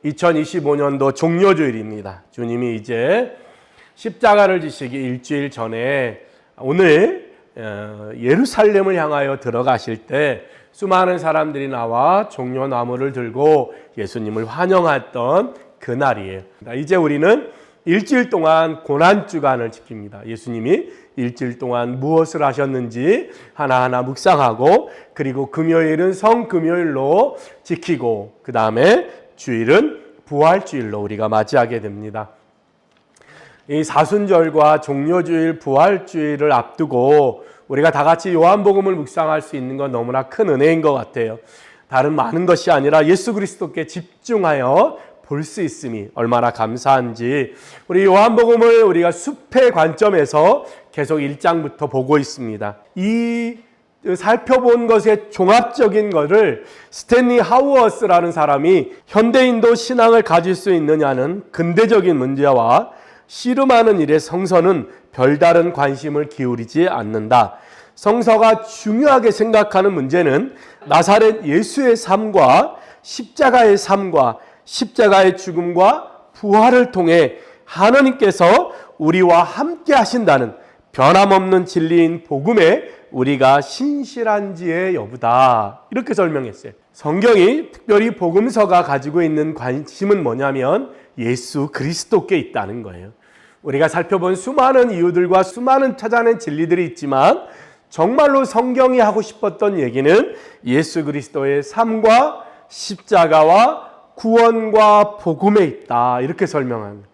2025년도 종료주일입니다. 주님이 이제 십자가를 지시기 일주일 전에 오늘 예루살렘을 향하여 들어가실 때 수많은 사람들이 나와 종려나무를 들고 예수님을 환영했던 그날이에요. 이제 우리는 일주일 동안 고난주간을 지킵니다. 예수님이 일주일 동안 무엇을 하셨는지 하나하나 묵상하고, 그리고 금요일은 성금요일로 지키고, 그 다음에 주일은 부활주일로 우리가 맞이하게 됩니다. 이 사순절과 종료주일, 부활주일을 앞두고 우리가 다 같이 요한복음을 묵상할 수 있는 건 너무나 큰 은혜인 것 같아요. 다른 많은 것이 아니라 예수 그리스도께 집중하여 볼 수 있음이 얼마나 감사한지, 우리 요한복음을 우리가 숲의 관점에서 계속 1장부터 보고 있습니다. 이 살펴본 것의 종합적인 것을 스탠리 하우어스라는 사람이 현대인도 신앙을 가질 수 있느냐는 근대적인 문제와 씨름하는 일에 성서는 별다른 관심을 기울이지 않는다. 성서가 중요하게 생각하는 문제는 나사렛 예수의 삶과 십자가의 삶과 십자가의 죽음과 부활을 통해 하나님께서 우리와 함께 하신다는 변함없는 진리인 복음에 우리가 신실한지의 여부다. 이렇게 설명했어요. 성경이 특별히 복음서가 가지고 있는 관심은 뭐냐면 예수 그리스도께 있다는 거예요. 우리가 살펴본 수많은 이유들과 수많은 찾아낸 진리들이 있지만 정말로 성경이 하고 싶었던 얘기는 예수 그리스도의 삶과 십자가와 구원과 복음에 있다. 이렇게 설명합니다.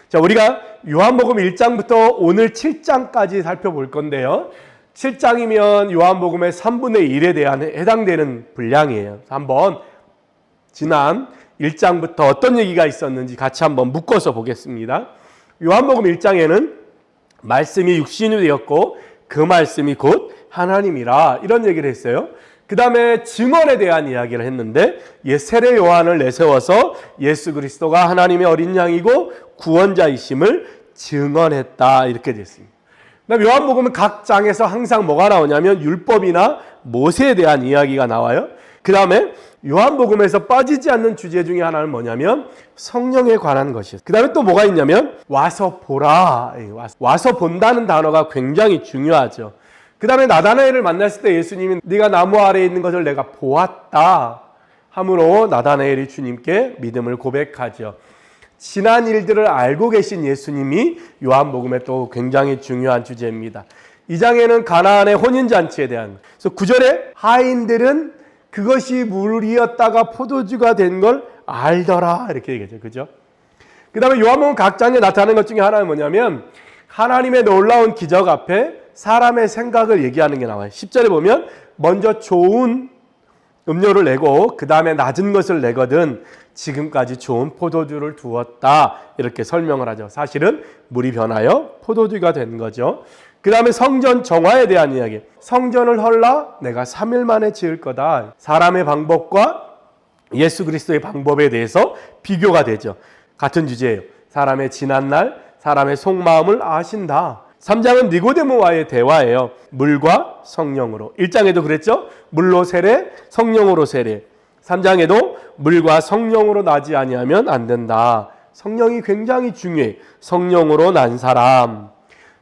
자, 우리가 요한복음 1장부터 오늘 7장까지 살펴볼 건데요. 7장이면 요한복음의 3분의 1에 대한 해당되는 분량이에요. 한번 지난 1장부터 어떤 얘기가 있었는지 같이 한번 묶어서 보겠습니다. 요한복음 1장에는 말씀이 육신이 되었고 그 말씀이 곧 하나님이라, 이런 얘기를 했어요. 그 다음에 증언에 대한 이야기를 했는데 세례 요한을 내세워서 예수 그리스도가 하나님의 어린 양이고 구원자이심을 증언했다, 이렇게 됐습니다. 그다음 요한복음은 각 장에서 항상 뭐가 나오냐면 율법이나 모세에 대한 이야기가 나와요. 그 다음에 요한복음에서 빠지지 않는 주제 중에 하나는 뭐냐면 성령에 관한 것이에요. 그 다음에 또 뭐가 있냐면 와서 보라. 와서 본다는 단어가 굉장히 중요하죠. 그 다음에 나다나엘을 만났을 때 예수님이 네가 나무 아래에 있는 것을 내가 보았다 함으로 나다나엘이 주님께 믿음을 고백하죠. 지난 일들을 알고 계신 예수님이 요한복음에 또 굉장히 중요한 주제입니다. 이 장에는 가나안의 혼인잔치에 대한, 그래서 9절에 하인들은 그것이 물이었다가 포도주가 된 걸 알더라, 이렇게 얘기하죠. 그죠? 그 다음에 요한복음 각 장에 나타나는 것 중에 하나는 뭐냐면 하나님의 놀라운 기적 앞에 사람의 생각을 얘기하는 게 나와요. 10절에 보면 먼저 좋은 음료를 내고 그 다음에 낮은 것을 내거든 지금까지 좋은 포도주를 두었다, 이렇게 설명을 하죠. 사실은 물이 변하여 포도주가 된 거죠. 그 다음에 성전 정화에 대한 이야기. 성전을 헐라 내가 3일 만에 지을 거다. 사람의 방법과 예수 그리스도의 방법에 대해서 비교가 되죠. 같은 주제예요. 사람의 지난 날, 사람의 속마음을 아신다. 3장은 니고데모와의 대화예요. 물과 성령으로. 1장에도 그랬죠. 물로 세례, 성령으로 세례. 3장에도 물과 성령으로 나지 아니하면 안 된다. 성령이 굉장히 중요해. 성령으로 난 사람.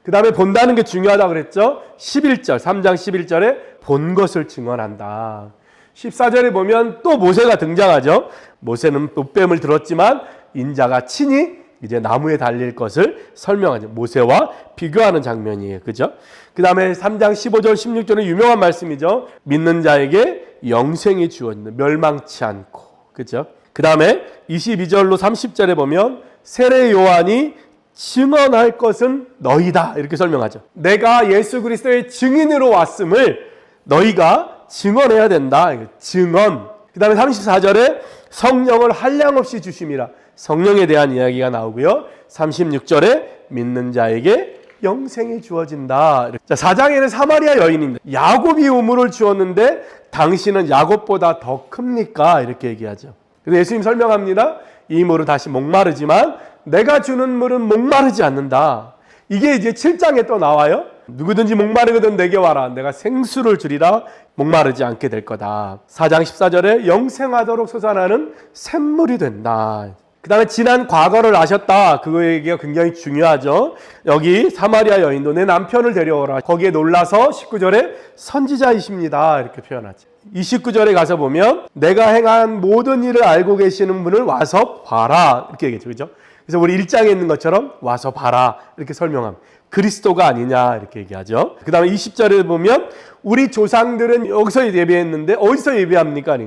그 다음에 본다는 게 중요하다고 그랬죠. 11절, 3장 11절에 본 것을 증언한다. 14절에 보면 또 모세가 등장하죠. 모세는 돛뱀을 들었지만 인자가 친히 이제 나무에 달릴 것을 설명하죠. 모세와 비교하는 장면이에요. 그죠? 그 다음에 3장 15절 16절은 유명한 말씀이죠. 믿는 자에게 영생이 주어진다. 멸망치 않고. 그죠? 그 다음에 22절로 30절에 보면 세례 요한이 증언할 것은 너희다, 이렇게 설명하죠. 내가 예수 그리스도의 증인으로 왔음을 너희가 증언해야 된다. 증언. 그 다음에 34절에 성령을 한량없이 주심이라. 성령에 대한 이야기가 나오고요. 36절에 믿는 자에게 영생이 주어진다. 자, 4장에는 사마리아 여인입니다. 야곱이 우물을 주었는데 당신은 야곱보다 더 큽니까? 이렇게 얘기하죠. 그래서 예수님 설명합니다. 이 물은 다시 목마르지만 내가 주는 물은 목마르지 않는다. 이게 이제 7장에 또 나와요. 누구든지 목마르거든 내게 와라. 내가 생수를 주리라. 목마르지 않게 될 거다. 4장 14절에 영생하도록 솟아나는 샘물이 된다. 그 다음에 지난 과거를 아셨다. 그거 얘기가 굉장히 중요하죠. 여기 사마리아 여인도 내 남편을 데려오라. 거기에 놀라서 19절에 선지자이십니다. 이렇게 표현하죠. 29절에 가서 보면 내가 행한 모든 일을 알고 계시는 분을 와서 봐라. 이렇게 얘기했죠. 그죠? 그래서 우리 1장에 있는 것처럼 와서 봐라. 이렇게 설명합니다. 그리스도가 아니냐. 이렇게 얘기하죠. 그 다음에 20절에 보면 우리 조상들은 여기서 예배했는데 어디서 예배합니까?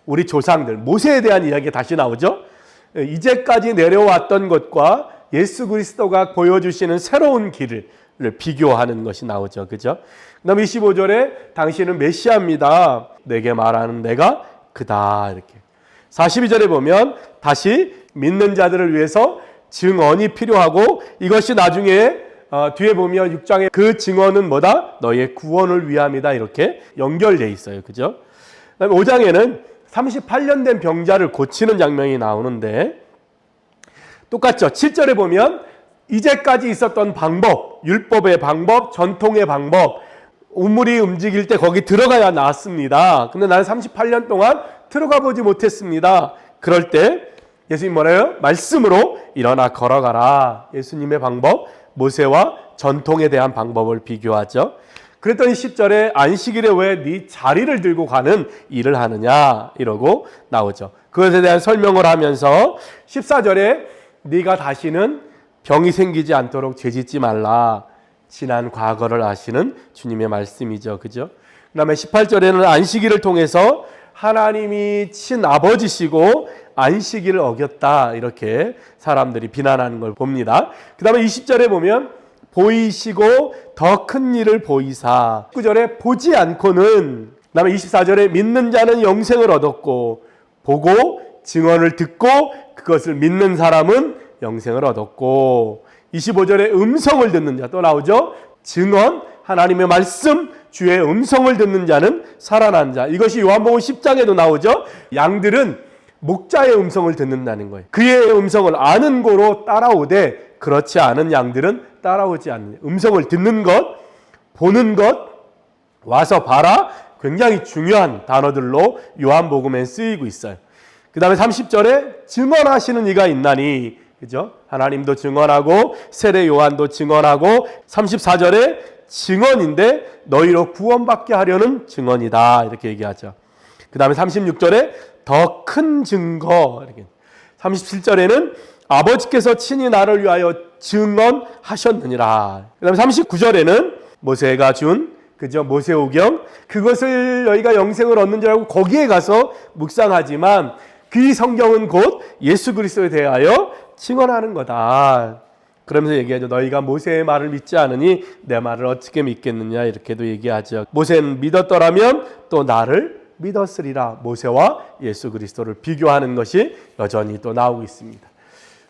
우리 조상들, 모세에 대한 이야기가 다시 나오죠. 이제까지 내려왔던 것과 예수 그리스도가 보여주시는 새로운 길을 비교하는 것이 나오죠. 그죠? 그 다음에 25절에 당신은 메시아입니다. 내게 말하는 내가 그다. 이렇게. 42절에 보면 다시 믿는 자들을 위해서 증언이 필요하고 이것이 나중에 뒤에 보면 6장에 그 증언은 뭐다? 너의 구원을 위함이다. 이렇게 연결되어 있어요. 그죠? 그 다음에 5장에는 38년 된 병자를 고치는 장면이 나오는데 똑같죠. 7절에 보면 이제까지 있었던 방법, 율법의 방법, 전통의 방법, 우물이 움직일 때 거기 들어가야 나왔습니다. 근데 나는 38년 동안 들어가 보지 못했습니다. 그럴 때 예수님 뭐래요? 말씀으로 일어나 걸어가라. 예수님의 방법, 모세와 전통에 대한 방법을 비교하죠. 그랬더니 10절에 안식일에 왜 네 자리를 들고 가는 일을 하느냐 이러고 나오죠. 그것에 대한 설명을 하면서 14절에 네가 다시는 병이 생기지 않도록 죄짓지 말라. 지난 과거를 아시는 주님의 말씀이죠. 그죠? 그 다음에 18절에는 안식일을 통해서 하나님이 친아버지시고 안식일을 어겼다. 이렇게 사람들이 비난하는 걸 봅니다. 그 다음에 20절에 보면 보이시고 더 큰 일을 보이사. 19절에 보지 않고는, 그 다음에 24절에 믿는 자는 영생을 얻었고 보고 증언을 듣고 그것을 믿는 사람은 영생을 얻었고 25절에 음성을 듣는 자 또 나오죠. 증언, 하나님의 말씀, 주의 음성을 듣는 자는 살아난 자. 이것이 요한복음 10장에도 나오죠. 양들은 목자의 음성을 듣는다는 거예요. 그의 음성을 아는 고로 따라오되 그렇지 않은 양들은 따라오지 않는, 음성을 듣는 것, 보는 것, 와서 봐라, 굉장히 중요한 단어들로 요한복음에 쓰이고 있어요. 그 다음에 30절에 증언하시는 이가 있나니, 그죠? 하나님도 증언하고 세례 요한도 증언하고 34절에 증언인데 너희로 구원받게 하려는 증언이다. 이렇게 얘기하죠. 그 다음에 36절에 더 큰 증거. 이렇게. 37절에는 아버지께서 친히 나를 위하여 증언하셨느니라. 그 다음에 39절에는 모세가 준 그죠? 모세오경. 그것을 너희가 영생을 얻는 줄 알고 거기에 가서 묵상하지만 그 성경은 곧 예수 그리스도에 대하여 증언하는 거다. 그러면서 얘기하죠. 너희가 모세의 말을 믿지 않으니 내 말을 어떻게 믿겠느냐 이렇게도 얘기하죠. 모세는 믿었더라면 또 나를 믿었으리라. 모세와 예수 그리스도를 비교하는 것이 여전히 또 나오고 있습니다.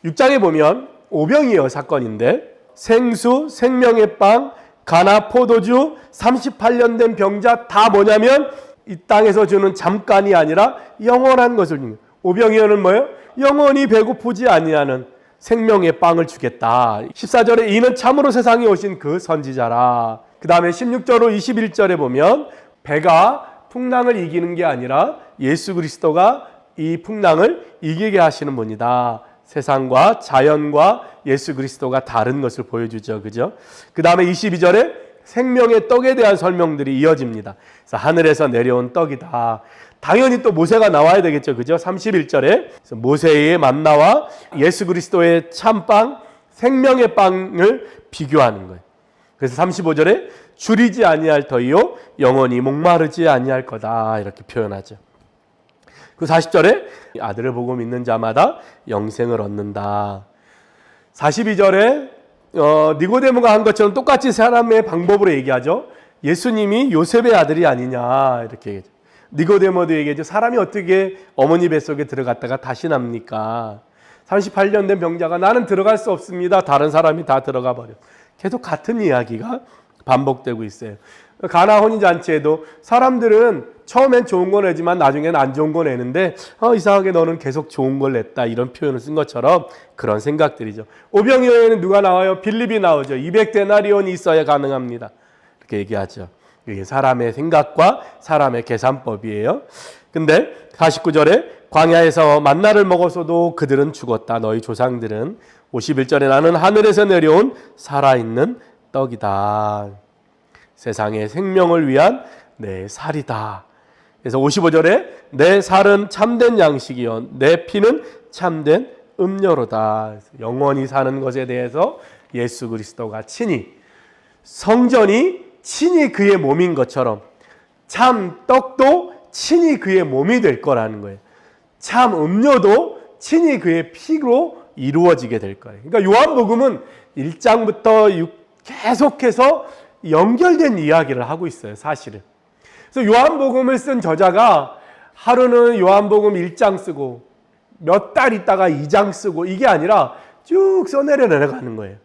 6장에 보면 오병이어 사건인데 생수, 생명의 빵, 가나 포도주, 38년 된 병자 다 뭐냐면 이 땅에서 주는 잠깐이 아니라 영원한 것을 주는. 오병이어는 뭐예요? 영원히 배고프지 아니하는 생명의 빵을 주겠다. 14절에 이는 참으로 세상에 오신 그 선지자라. 그 다음에 16절로 21절에 보면 배가 풍랑을 이기는 게 아니라 예수 그리스도가 이 풍랑을 이기게 하시는 분이다. 세상과 자연과 예수 그리스도가 다른 것을 보여주죠. 그죠? 그 다음에 22절에 생명의 떡에 대한 설명들이 이어집니다. 그래서 하늘에서 내려온 떡이다. 당연히 또 모세가 나와야 되겠죠. 그죠? 31절에 모세의 만나와 예수 그리스도의 참빵, 생명의 빵을 비교하는 거예요. 그래서 35절에 줄이지 아니할 터이요 영원히 목마르지 아니할 거다. 이렇게 표현하죠. 그 40절에 아들을 보고 믿는 자마다 영생을 얻는다. 42절에 니고데모가 한 것처럼 똑같이 사람의 방법으로 얘기하죠. 예수님이 요셉의 아들이 아니냐 이렇게 얘기하죠. 니고데모도 얘기하죠. 사람이 어떻게 어머니 뱃속에 들어갔다가 다시 납니까? 38년 된 병자가 나는 들어갈 수 없습니다. 다른 사람이 다 들어가 버려. 계속 같은 이야기가 반복되고 있어요. 가나 혼인잔치에도 사람들은 처음엔 좋은 거 내지만 나중에는 안 좋은 거 내는데 이상하게 너는 계속 좋은 걸 냈다 이런 표현을 쓴 것처럼 그런 생각들이죠. 오병이어에는 누가 나와요? 빌립이 나오죠. 200데나리온이 있어야 가능합니다. 그렇게 얘기하죠. 이게 사람의 생각과 사람의 계산법이에요. 근데 49절에 광야에서 만나를 먹었어도 그들은 죽었다. 너희 조상들은 51절에 나는 하늘에서 내려온 살아있는 떡이다. 세상의 생명을 위한 내 살이다. 그래서 55절에 내 살은 참된 양식이요 내 피는 참된 음료로다. 영원히 사는 것에 대해서 예수 그리스도가 친히 성전이 친히 그의 몸인 것처럼 참 떡도 친히 그의 몸이 될 거라는 거예요. 참 음료도 친히 그의 피로 이루어지게 될 거예요. 그러니까 요한복음은 1장부터 계속해서 연결된 이야기를 하고 있어요, 사실은. 그래서 요한복음을 쓴 저자가 하루는 요한복음 1장 쓰고 몇 달 있다가 2장 쓰고 이게 아니라 쭉 써내려 내려가는 거예요.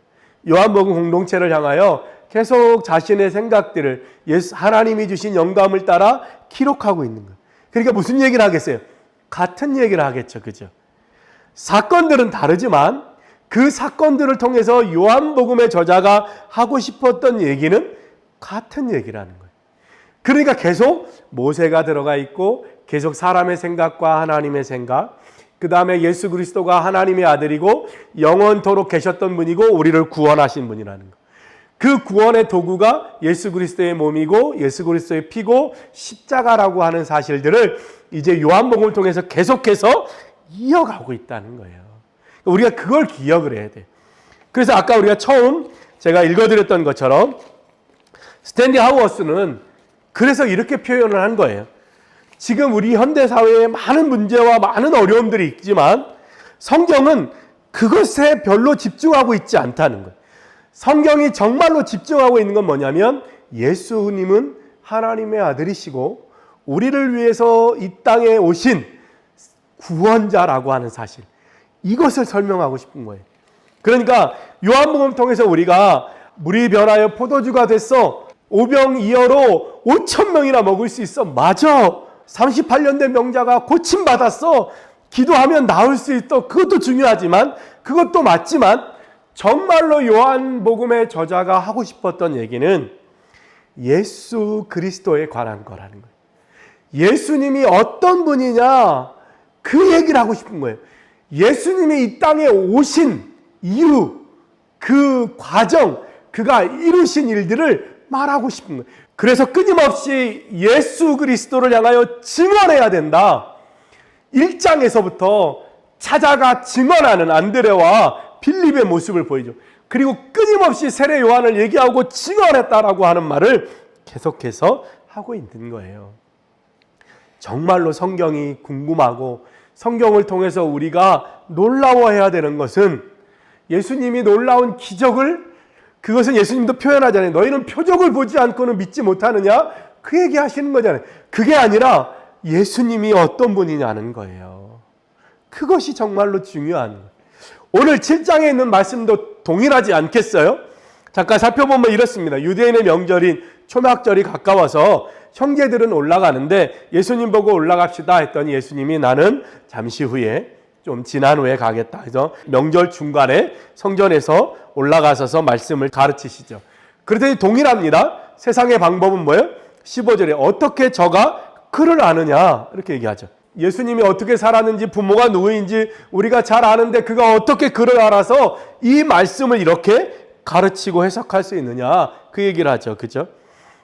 요한복음 공동체를 향하여 계속 자신의 생각들을 하나님이 주신 영감을 따라 기록하고 있는 거예요. 그러니까 무슨 얘기를 하겠어요? 같은 얘기를 하겠죠. 그죠? 사건들은 다르지만 그 사건들을 통해서 요한복음의 저자가 하고 싶었던 얘기는 같은 얘기라는 거예요. 그러니까 계속 모세가 들어가 있고 계속 사람의 생각과 하나님의 생각, 그 다음에 예수 그리스도가 하나님의 아들이고 영원토록 계셨던 분이고 우리를 구원하신 분이라는 거. 그 구원의 도구가 예수 그리스도의 몸이고 예수 그리스도의 피고 십자가라고 하는 사실들을 이제 요한복음을 통해서 계속해서 이어가고 있다는 거예요. 우리가 그걸 기억을 해야 돼. 그래서 아까 우리가 처음 제가 읽어드렸던 것처럼 스탠리 하우어스는 그래서 이렇게 표현을 한 거예요. 지금 우리 현대사회에 많은 문제와 많은 어려움들이 있지만 성경은 그것에 별로 집중하고 있지 않다는 거예요. 성경이 정말로 집중하고 있는 건 뭐냐면 예수님은 하나님의 아들이시고 우리를 위해서 이 땅에 오신 구원자라고 하는 사실, 이것을 설명하고 싶은 거예요. 그러니까 요한복음 통해서 우리가 물이 변하여 포도주가 됐어, 오병이어로 5,000명이나 먹을 수 있어. 맞아. 38년 된 명자가 고침받았어. 기도하면 나을 수 있어. 그것도 중요하지만, 그것도 맞지만 정말로 요한복음의 저자가 하고 싶었던 얘기는 예수 그리스도에 관한 거라는 거예요. 예수님이 어떤 분이냐, 그 얘기를 하고 싶은 거예요. 예수님이 이 땅에 오신 이유, 그 과정, 그가 이루신 일들을 말하고 싶은 거예요. 그래서 끊임없이 예수 그리스도를 향하여 증언해야 된다. 1장에서부터 찾아가 증언하는 안드레와 빌립의 모습을 보이죠. 그리고 끊임없이 세례 요한을 얘기하고 증언했다라고 하는 말을 계속해서 하고 있는 거예요. 정말로 성경이 궁금하고 성경을 통해서 우리가 놀라워해야 되는 것은 예수님이 놀라운 기적을, 그것은 예수님도 표현하잖아요. 너희는 표적을 보지 않고는 믿지 못하느냐? 그 얘기 하시는 거잖아요. 그게 아니라 예수님이 어떤 분이냐는 거예요. 그것이 정말로 중요한 거예요. 오늘 7장에 있는 말씀도 동일하지 않겠어요? 잠깐 살펴보면 이렇습니다. 유대인의 명절인 초막절이 가까워서 형제들은 올라가는데 예수님 보고 올라갑시다 했더니 예수님이 나는 잠시 후에 좀 지난 후에 가겠다. 그래서 명절 중간에 성전에서 올라가셔서 말씀을 가르치시죠. 그랬더니 동일합니다. 세상의 방법은 뭐예요? 15절에 어떻게 저가 그를 아느냐 이렇게 얘기하죠. 예수님이 어떻게 살았는지 부모가 누구인지 우리가 잘 아는데 그가 어떻게 그를 알아서 이 말씀을 이렇게 가르치고 해석할 수 있느냐 그 얘기를 하죠. 그죠?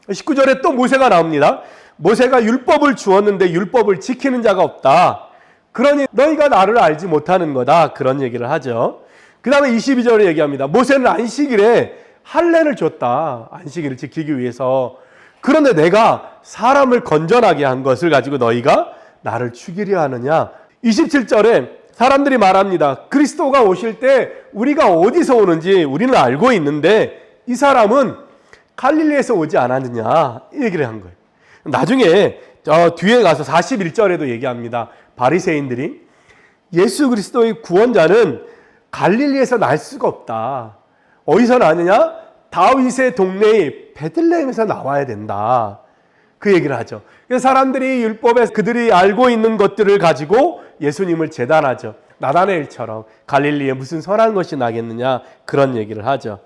19절에 또 모세가 나옵니다. 모세가 율법을 주었는데 율법을 지키는 자가 없다. 그러니 너희가 나를 알지 못하는 거다. 그런 얘기를 하죠. 그 다음에 22절에 얘기합니다. 모세는 안식일에 할례를 줬다. 안식일을 지키기 위해서. 그런데 내가 사람을 건전하게 한 것을 가지고 너희가 나를 죽이려 하느냐. 27절에 사람들이 말합니다. 그리스도가 오실 때 우리가 어디서 오는지 우리는 알고 있는데 이 사람은 갈릴리에서 오지 않았느냐 이 얘기를 한 거예요. 나중에 뒤에 가서 41절에도 얘기합니다. 바리새인들이 예수 그리스도의 구원자는 갈릴리에서 날 수가 없다. 어디서 나느냐? 다윗의 동네의 베들레헴에서 나와야 된다. 그 얘기를 하죠. 그래서 사람들이 율법에 그들이 알고 있는 것들을 가지고 예수님을 제단하죠. 나다나엘처럼 갈릴리에 무슨 선한 것이 나겠느냐 그런 얘기를 하죠.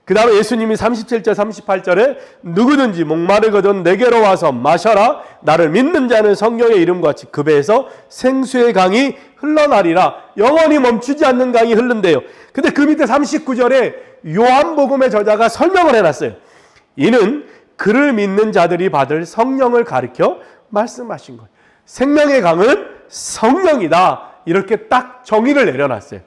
그 다음에 예수님이 37절 38절에 누구든지 목마르거든 내게로 와서 마셔라. 나를 믿는 자는 성경의 이름과 같이 그 배에서 생수의 강이 흘러나리라. 영원히 멈추지 않는 강이 흐른대요. 근데 그 밑에 39절에 요한복음의 저자가 설명을 해놨어요. 이는 그를 믿는 자들이 받을 성령을 가리켜 말씀하신 거예요. 생명의 강은 성령이다. 이렇게 딱 정의를 내려놨어요.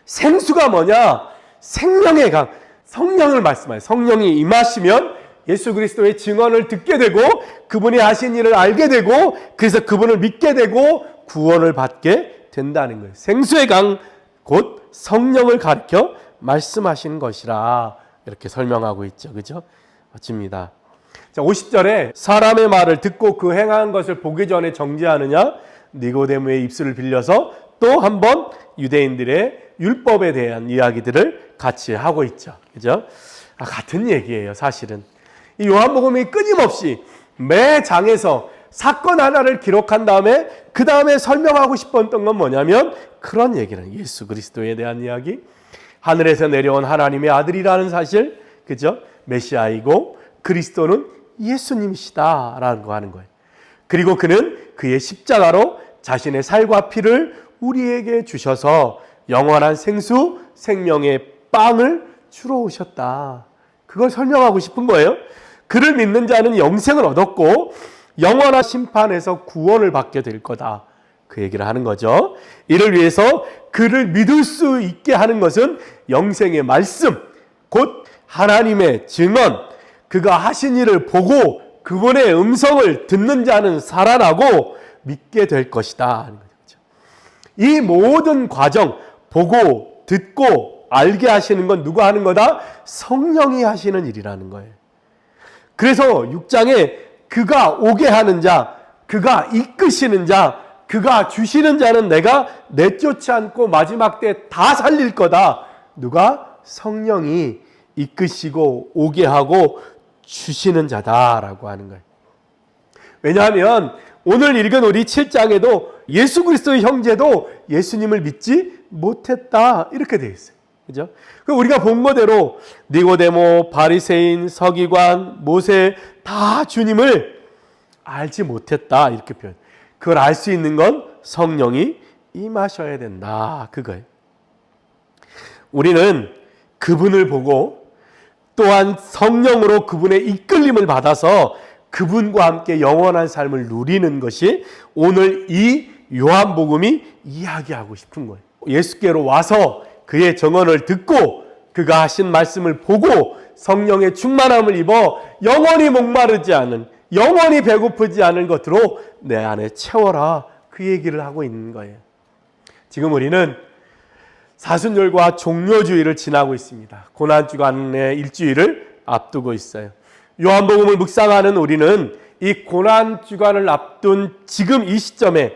생수가 뭐냐? 생명의 강, 성령을 말씀해요. 성령이 임하시면 예수 그리스도의 증언을 듣게 되고 그분이 하신 일을 알게 되고 그래서 그분을 믿게 되고 구원을 받게 된다는 거예요. 생수의 강, 곧 성령을 가르쳐 말씀하시는 것이라 이렇게 설명하고 있죠. 그죠? 멋집니다. 자, 50절에 사람의 말을 듣고 그 행한 것을 보기 전에 정죄하느냐? 니고데모의 입술을 빌려서 또 한 번 유대인들의 율법에 대한 이야기들을 같이 하고 있죠. 그죠? 같은 얘기예요, 사실은. 이 요한복음이 끊임없이 매 장에서 사건 하나를 기록한 다음에 그 다음에 설명하고 싶었던 건 뭐냐면 그런 얘기는 예수 그리스도에 대한 이야기, 하늘에서 내려온 하나님의 아들이라는 사실, 그죠? 메시아이고 그리스도는 예수님이시다라는 거 하는 거예요. 그리고 그는 그의 십자가로 자신의 살과 피를 우리에게 주셔서 영원한 생수, 생명의 빵을 주러 오셨다. 그걸 설명하고 싶은 거예요. 그를 믿는 자는 영생을 얻었고 영원한 심판에서 구원을 받게 될 거다. 그 얘기를 하는 거죠. 이를 위해서 그를 믿을 수 있게 하는 것은 영생의 말씀, 곧 하나님의 증언, 그가 하신 일을 보고 그분의 음성을 듣는 자는 살아나고 믿게 될 것이다. 이 모든 과정, 보고 듣고 알게 하시는 건 누가 하는 거다? 성령이 하시는 일이라는 거예요. 그래서 6장에 그가 오게 하는 자, 그가 이끄시는 자, 그가 주시는 자는 내가 내쫓지 않고 마지막 때 다 살릴 거다. 누가? 성령이 이끄시고 오게 하고 주시는 자다라고 하는 거예요. 왜냐하면 오늘 읽은 우리 7장에도 예수 그리스도의 형제도 예수님을 믿지 못했다 이렇게 되어 있어요. 그죠? 우리가 본 거대로 니고데모, 바리새인, 서기관, 모세 다 주님을 알지 못했다 이렇게 표현. 그걸 알 수 있는 건 성령이 임하셔야 된다 그거예요. 우리는 그분을 보고 또한 성령으로 그분의 이끌림을 받아서 그분과 함께 영원한 삶을 누리는 것이 오늘 이 요한복음이 이야기하고 싶은 거예요. 예수께로 와서 그의 정언을 듣고 그가 하신 말씀을 보고 성령의 충만함을 입어 영원히 목마르지 않은, 영원히 배고프지 않은 것으로 내 안에 채워라, 그 얘기를 하고 있는 거예요. 지금 우리는 사순절과 종료주일을 지나고 있습니다. 고난주간의 일주일을 앞두고 있어요. 요한복음을 묵상하는 우리는 이 고난주간을 앞둔 지금 이 시점에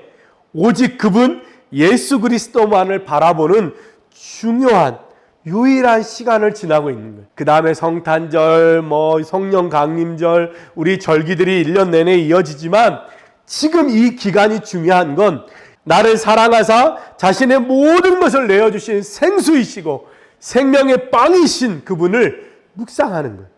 오직 그분 예수 그리스도만을 바라보는 중요한 유일한 시간을 지나고 있는 거예요. 그 다음에 성탄절, 성령 강림절, 우리 절기들이 1년 내내 이어지지만 지금 이 기간이 중요한 건 나를 사랑하사 자신의 모든 것을 내어주신 생수이시고 생명의 빵이신 그분을 묵상하는 거예요.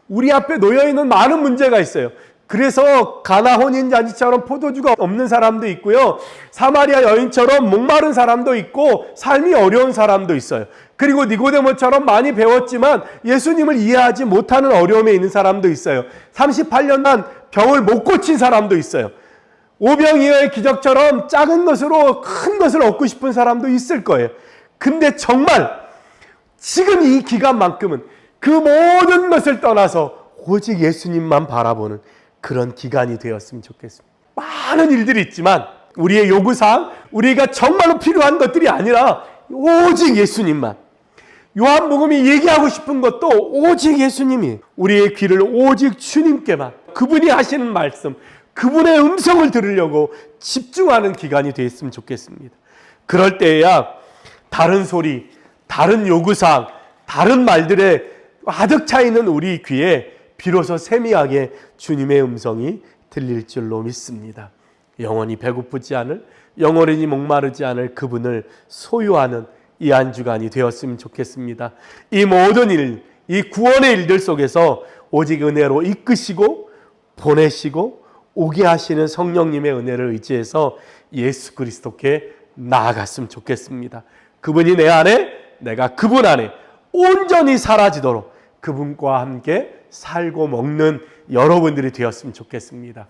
우리 앞에 놓여있는 많은 문제가 있어요. 그래서 가나 혼인잔치처럼 포도주가 없는 사람도 있고요. 사마리아 여인처럼 목마른 사람도 있고 삶이 어려운 사람도 있어요. 그리고 니고데모처럼 많이 배웠지만 예수님을 이해하지 못하는 어려움에 있는 사람도 있어요. 38년간 병을 못 고친 사람도 있어요. 오병이어의 기적처럼 작은 것으로 큰 것을 얻고 싶은 사람도 있을 거예요. 근데 정말 지금 이 기간만큼은 그 모든 것을 떠나서 오직 예수님만 바라보는 그런 기간이 되었으면 좋겠습니다. 많은 일들이 있지만 우리의 요구사항, 우리가 정말로 필요한 것들이 아니라 오직 예수님만. 요한복음이 얘기하고 싶은 것도 오직 예수님이, 우리의 귀를 오직 주님께만, 그분이 하시는 말씀, 그분의 음성을 들으려고 집중하는 기간이 되었으면 좋겠습니다. 그럴 때에야 다른 소리, 다른 요구사항, 다른 말들에 가득 차 있는 우리 귀에 비로소 세미하게 주님의 음성이 들릴 줄로 믿습니다. 영원히 배고프지 않을, 영원히 목마르지 않을 그분을 소유하는 이 한 주간이 되었으면 좋겠습니다. 이 모든 일, 이 구원의 일들 속에서 오직 은혜로 이끄시고 보내시고 오게 하시는 성령님의 은혜를 의지해서 예수 그리스도께 나아갔으면 좋겠습니다. 그분이 내 안에, 내가 그분 안에 온전히 사라지도록 그분과 함께 살고 먹는 여러분들이 되었으면 좋겠습니다.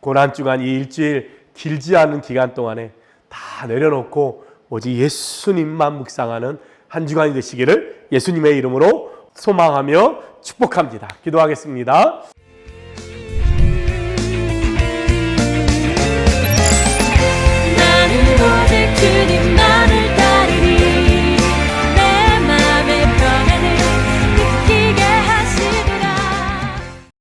고난주간 이 일주일 길지 않은 기간 동안에 다 내려놓고 오직 예수님만 묵상하는 한 주간이 되시기를 예수님의 이름으로 소망하며 축복합니다. 기도하겠습니다.